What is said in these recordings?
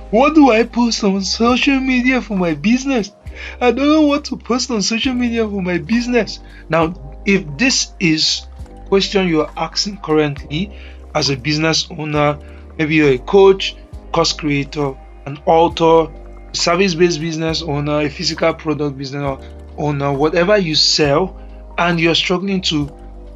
What do I post on social media for my business? I don't know what to post on social media for my business. Now, if this is question you're asking currently as a business owner, maybe you're a coach, course creator, an author, service-based business owner, a physical product business owner, whatever you sell, and you're struggling to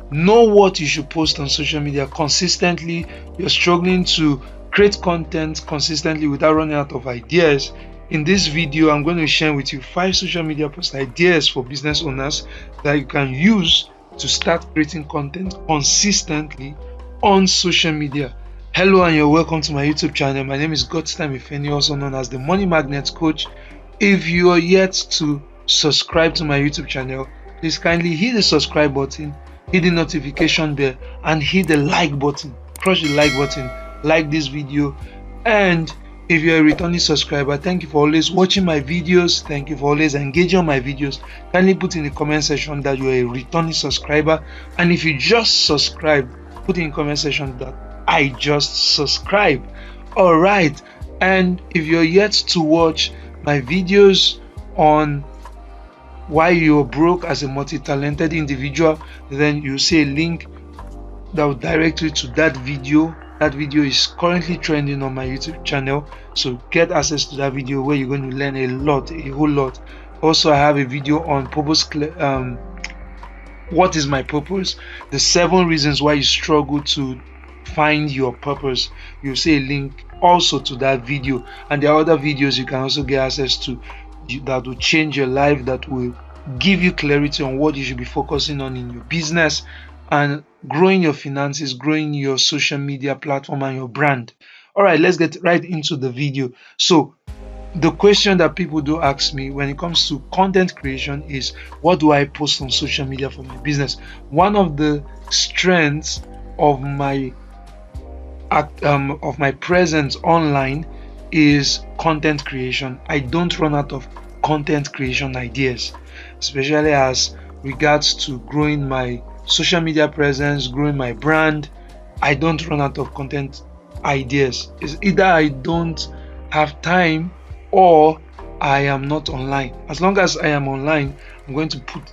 know what you should post on social media consistently, you're struggling to create content consistently without running out of ideas. In this video, I'm going to share with you 5 social media post ideas for business owners that you can use to start creating content consistently on social media. Hello and you're welcome to my YouTube channel. My name is Godstime Ifeni, also known as the Money Magnet Coach. If you are yet to subscribe to my YouTube channel, please kindly hit the subscribe button, hit the notification bell, and hit the like button. Crush the like button, like this video. And if you're a returning subscriber, thank you for always watching my videos. Thank you for always engaging on my videos. Kindly put in the comment section that you're a returning subscriber. And if you just subscribe, put in the comment section that I just subscribe. All right. And if you're yet to watch my videos on why you're broke as a multi-talented individual, then you see a link that will direct you to that video. That video is currently trending on my YouTube channel, so get access to that video where you're going to learn a whole lot. Also, I have a video on purpose. What is my purpose? The 7 reasons why you struggle to find your purpose. You'll see a link also to that video, and there are other videos you can also get access to that will change your life, that will give you clarity on what you should be focusing on in your business and growing your finances, growing your social media platform and your brand. All right, let's get right into the video. So the question that people do ask me when it comes to content creation is, what do I post on social media for my business? One of the strengths of my presence online is content creation. I don't run out of content creation ideas, especially as regards to growing my social media presence, growing my brand. I don't run out of content ideas. It's either I don't have time or I am not online. As long as I am online, I'm going to put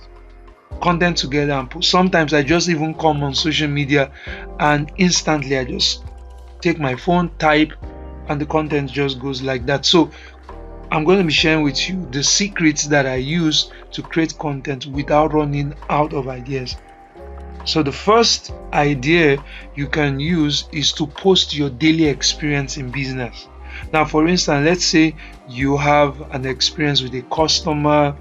content together and put. Sometimes I just even come on social media and instantly I just take my phone, type, and the content just goes like that. So I'm going to be sharing with you the secrets that I use to create content without running out of ideas. So the first idea you can use is to post your daily experience in business. Now, for instance, let's say you have an experience with a customer,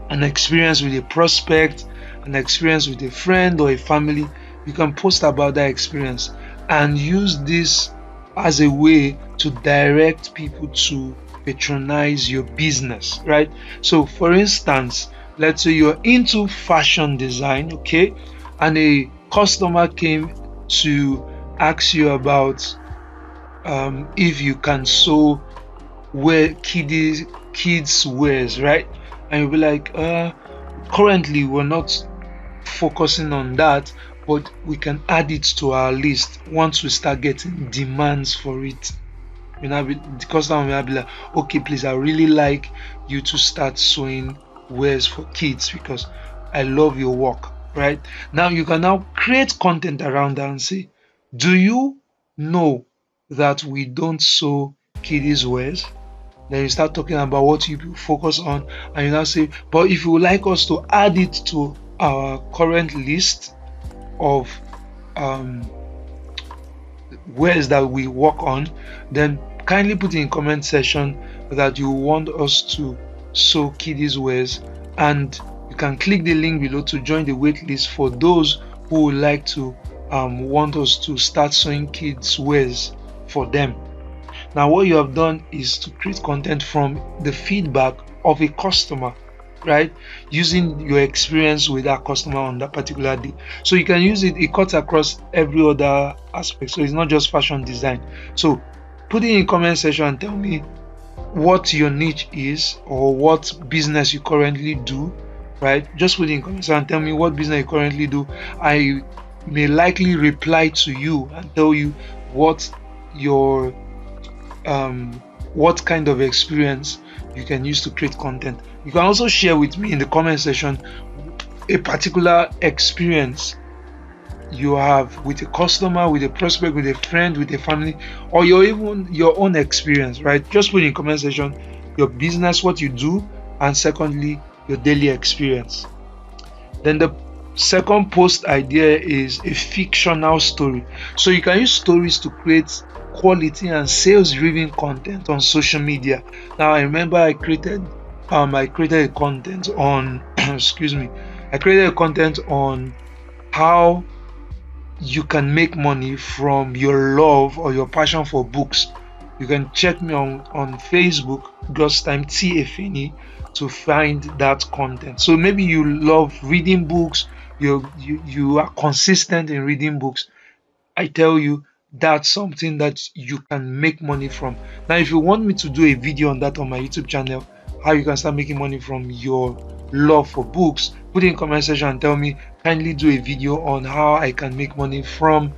an experience with a prospect, an experience with a friend or a family. You can post about that experience and use this as a way to direct people to patronize your business, right? So for instance, let's say you're into fashion design, okay, and a customer came to ask you about if you can sew wear kids wears, right? And you'll be like, currently we're not focusing on that, but we can add it to our list once we start getting demands for it. The customer will be like, okay, please, I really like you to start sewing wears for kids because I love your work. Right now, you can now create content around that and say, do you know that we don't sew kiddies wears? Then you start talking about what you focus on, and you now say, but if you would like us to add it to our current list of wares that we work on, then kindly put in comment section that you want us to sew kiddies wears, and you can click the link below to join the wait list for those who would like to want us to start sewing kids wears for them. Now what you have done is to create content from the feedback of a customer, right? Using your experience with that customer on that particular day. So you can use it cuts across every other aspect. So it's not just fashion design. So put it in the comment section and tell me what your niche is or what business you currently do, right? Just put it in comment section and tell me what business you currently do. I may likely reply to you and tell you what your um, what kind of experience you can use to create content. You can also share with me in the comment section a particular experience you have with a customer, with a prospect, with a friend, with a family, or even your own experience, right? Just put in comment section your business, what you do, and secondly, your daily experience. Then the second post idea is a fictional story. So you can use stories to create quality and sales driven content on social media. Now I remember I created a content on excuse me, I created a content on how you can make money from your love or your passion for books. You can check me on Facebook, just time TFNE to find that content. So maybe you love reading books, you are consistent in reading books. I tell you, that's something that you can make money from. Now, if you want me to do a video on that on my YouTube channel, how you can start making money from your love for books, put in comment section and tell me, kindly do a video on how I can make money from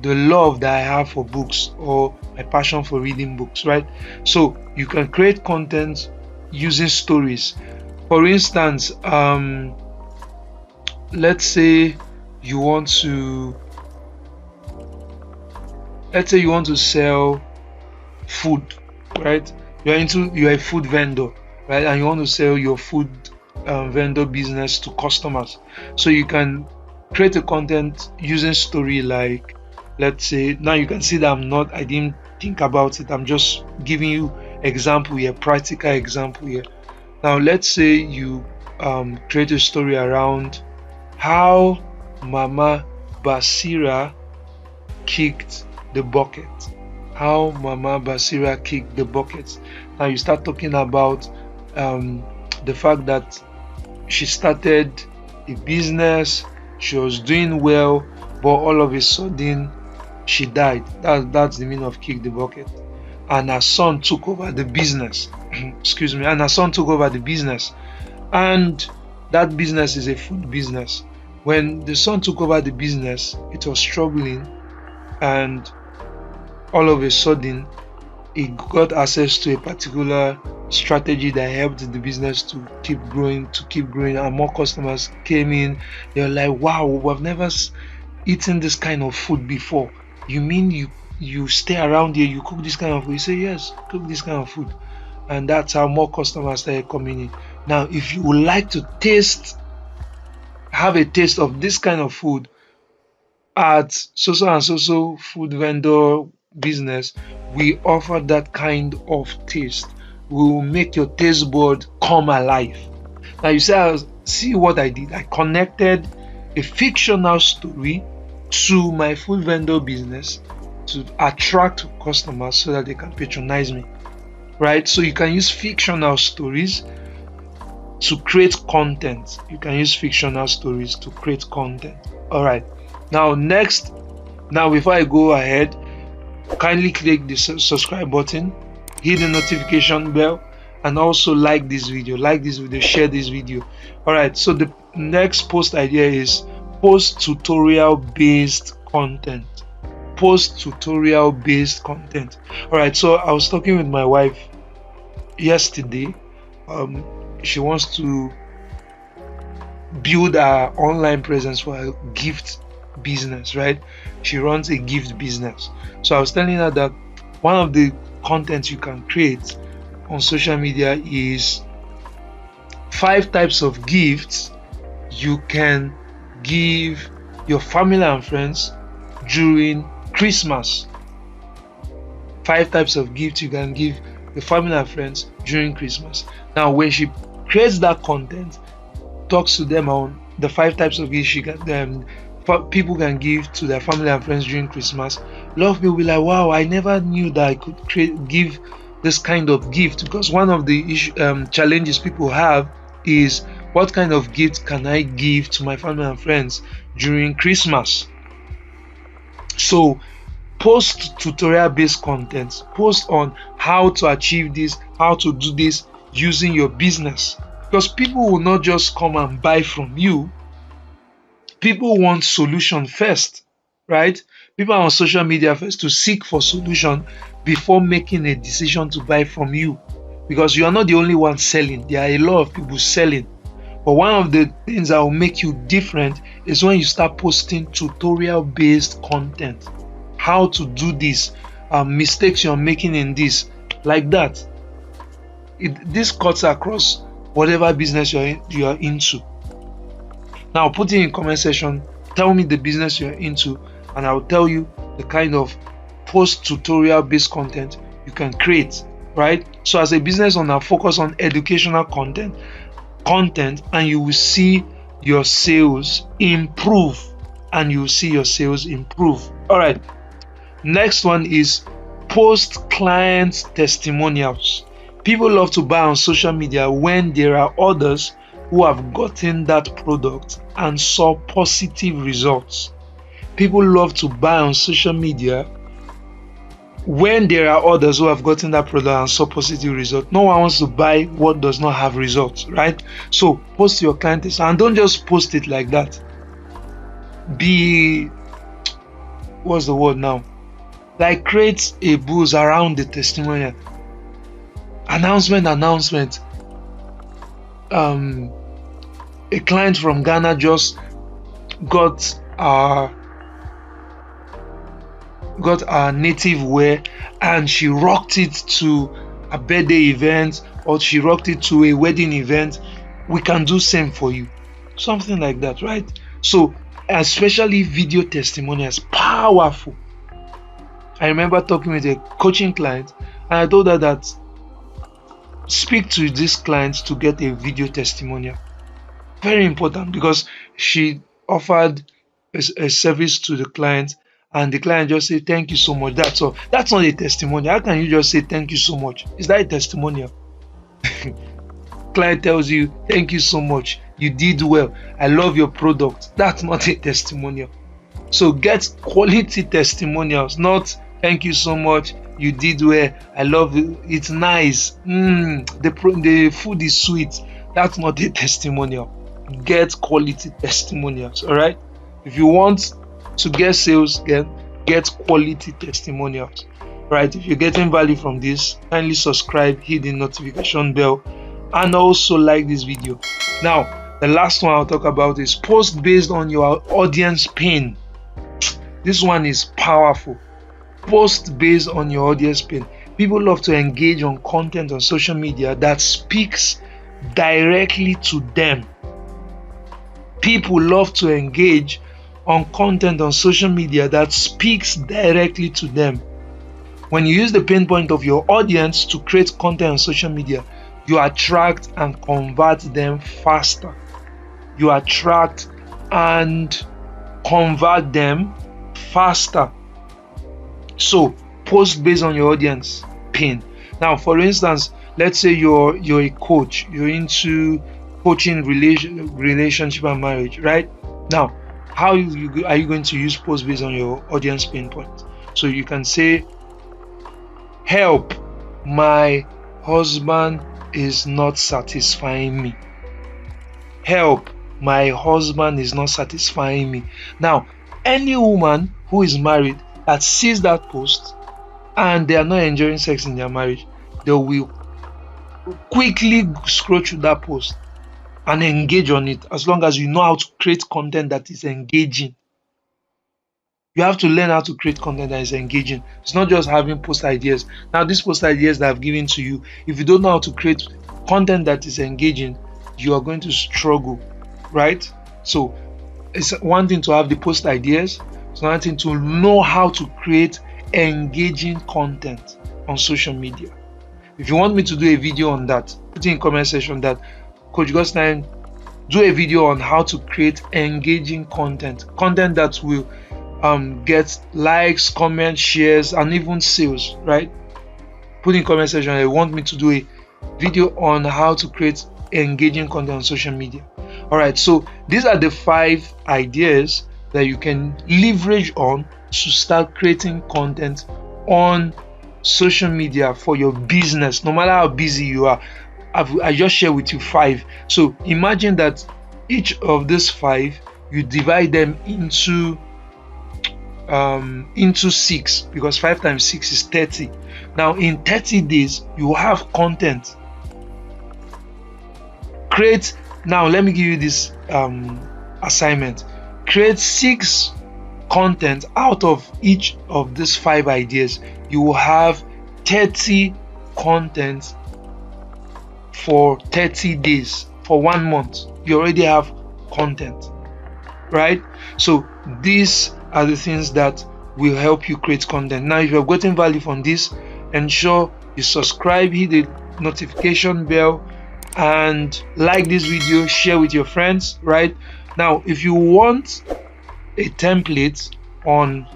the love that I have for books or my passion for reading books, right? So you can create content using stories. For instance, let's say you want to sell food, right? You're a food vendor, right? And you want to sell your food vendor business to customers. So you can create a content using story like, let's say, now you can see that I didn't think about it. I'm just giving you example here, practical example here. Now let's say you create a story around how Mama Basira kicked the bucket. How Mama Basira kicked the bucket. Now you start talking about the fact that she started a business, she was doing well, but all of a sudden she died. That's the meaning of kick the bucket. And her son took over the business. Excuse me. And her son took over the business. And that business is a food business. When the son took over the business, it was struggling, and all of a sudden he got access to a particular strategy that helped the business to keep growing, and more customers came in. They're like, wow, we've never eaten this kind of food before. You mean you stay around here, you cook this kind of food? You say, yes, cook this kind of food. And that's how more customers started coming in. Now if you would like to have a taste of this kind of food at so and so food vendor business, we offer that kind of taste. We will make your taste bud come alive. Now you see what I did. I connected a fictional story to my food vendor business to attract customers so that they can patronize me, right? So you can use fictional stories to create content. All right. Now before I go ahead, kindly click the subscribe button, hit the notification bell, and also like this video, share this video. All right, so the next post idea is post tutorial based content. All right, so I was talking with my wife yesterday. She wants to build her online presence for her gift business, right? She runs a gift business. So I was telling her that one of the contents you can create on social media is 5 types of gifts you can give your family and friends during Christmas. 5 types of gifts you can give your family and friends during Christmas. Now when she creates that content, talks to them on the 5 types of gifts people can give to their family and friends during Christmas, a lot of people will be like, wow, I never knew that I could give this kind of gift. Because one of the challenges people have is, what kind of gift can I give to my family and friends during Christmas? So post tutorial based content, post on how to achieve this, how to do this using your business, because people will not just come and buy from you. People want solution first, right? People are on social media first to seek for solution before making a decision to buy from you, because you are not the only one selling. There are a lot of people selling. But one of the things that will make you different is when you start posting tutorial based content. How to do this, mistakes you're making in this, like that. This cuts across whatever business you are into. Now put it in comment section, tell me the business you're into, and I'll tell you the kind of post tutorial based content you can create, right? So as a business owner, focus on educational content, and you will see your sales improve. All right, next one is post client testimonials. People love to buy on social media when there are others who have gotten that product and saw positive results. People love to buy on social media when there are others who have gotten that product and saw positive results. No one wants to buy what does not have results, right? So post your client and don't just post it like that. What's the word now? Like, create a buzz around the testimonial. Announcement. A client from Ghana just got our native wear, and she rocked it to a birthday event, or she rocked it to a wedding event. We can do same for you, something like that, right? So especially video testimonials, powerful. I remember talking with a coaching client, and I told her that speak to this client to get a video testimonial. Very important, because she offered a service to the client, and the client just said thank you so much. That's all. That's not a testimonial. How can you just say thank you so much? Is that a testimonial? Client tells you thank you so much, you did well, I love your product. That's not a testimonial. So get quality testimonials, not thank you so much, you did well, I love it, it's nice, the food is sweet. That's not a testimonial. Get quality testimonials. All right, if you want to get sales, get quality testimonials. Right, if you're getting value from this, kindly subscribe, hit the notification bell, and also like this video. Now the last one I'll talk about is post based on your audience pain. This one is powerful. Post based on your audience pain. People love to engage on content on social media that speaks directly to them. People love to engage on content on social media that speaks directly to them. When you use the pain point of your audience to create content on social media, you attract and convert them faster. You attract and convert them faster. So post based on your audience pain. Now, for instance, let's say you're a coach, you're into coaching relationship and marriage, right? Now, how are you going to use post based on your audience pain point? So you can say, help, my husband is not satisfying me. Help, my husband is not satisfying me. Now, any woman who is married that sees that post and they are not enjoying sex in their marriage, they will quickly scroll through that post and engage on it, as long as you know how to create content that is engaging. You have to learn how to create content that is engaging. It's not just having post ideas. Now, these post ideas that I've given to you, if you don't know how to create content that is engaging, you are going to struggle, right? So it's one thing to have the post ideas, it's another thing to know how to create engaging content on social media. If you want me to do a video on that, put in the comment section that Coach Gosnine, do a video on how to create engaging content that will get likes, comments, shares, and even sales, right? Put in the comment section I want me to do a video on how to create engaging content on social media. All right, so these are the 5 ideas that you can leverage on to start creating content on social media for your business, no matter how busy you are. I just share with you 5. So imagine that each of these 5, you divide them into into 6, because 5 times 6 is 30. Now in 30 days you will have content. Create, now let me give you this assignment. Create 6 content out of each of these 5 ideas. You will have 30 content for 30 days. For 1 month you already have content, right? So these are the things that will help you create content. Now if you're getting value from this, ensure you subscribe, hit the notification bell, and like this video, share with your friends. Right now, if you want a template on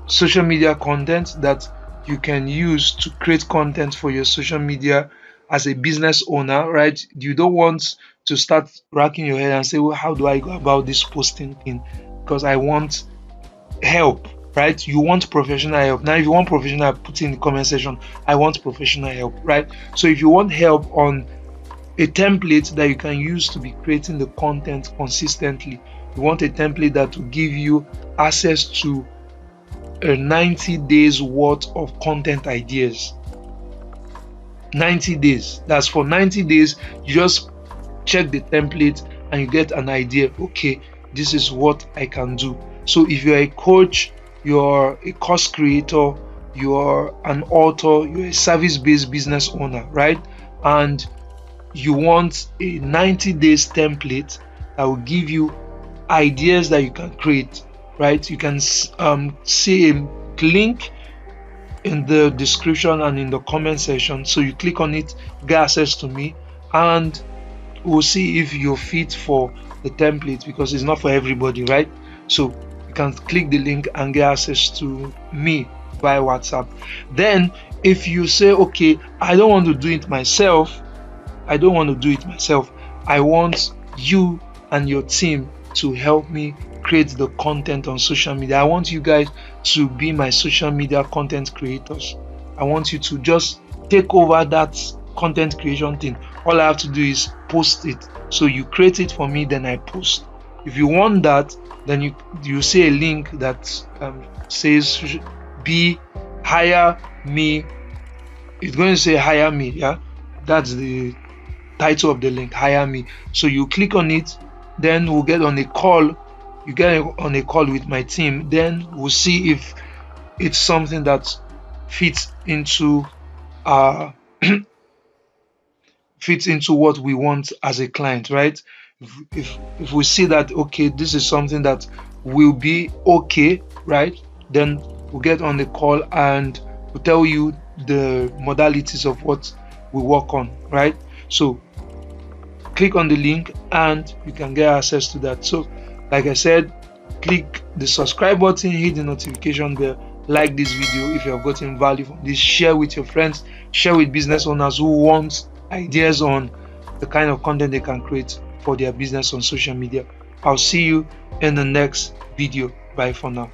social media content that you can use to create content for your social media as a business owner, right? You don't want to start racking your head and say, well, how do I go about this posting thing, because I want help, right? You want professional help. Now if you want professional help, put in the comment section, I want professional help, right? So if you want help on a template that you can use to be creating the content consistently, you want a template that will give you access to 90 days worth of content ideas. 90 days, that's for 90 days. You just check the template and you get an idea. Okay, this is what I can do. So if you're a coach, you're a course creator, you're an author, you're a service-based business owner, right? And you want a 90 days template that will give you ideas that you can create, right? You can see a link in the description and in the comment section. So you click on it, get access to me, and we'll see if you're fit for the template, because it's not for everybody, right? So you can click the link and get access to me via WhatsApp. Then if you say, okay, I don't want to do it myself, I want you and your team to help me create the content on social media. I want you guys to be my social media content creators. I want you to just take over that content creation thing. All I have to do is post it. So you create it for me, then I post. If you want that, then you see a link that says hire me. It's going to say hire me, yeah, that's the title of the link, hire me. So you click on it, then we'll get on a call. You get on a call with my team, then we'll see if it's something that fits into what we want as a client, right? If we see that, okay, this is something that will be okay, right, then we'll get on the call and we'll tell you the modalities of what we work on, right? So click on the link and you can get access to that. So like I said, click the subscribe button, hit the notification bell, like this video if you have gotten value from this, share with your friends, share with business owners who want ideas on the kind of content they can create for their business on social media. I'll see you in the next video. Bye for now.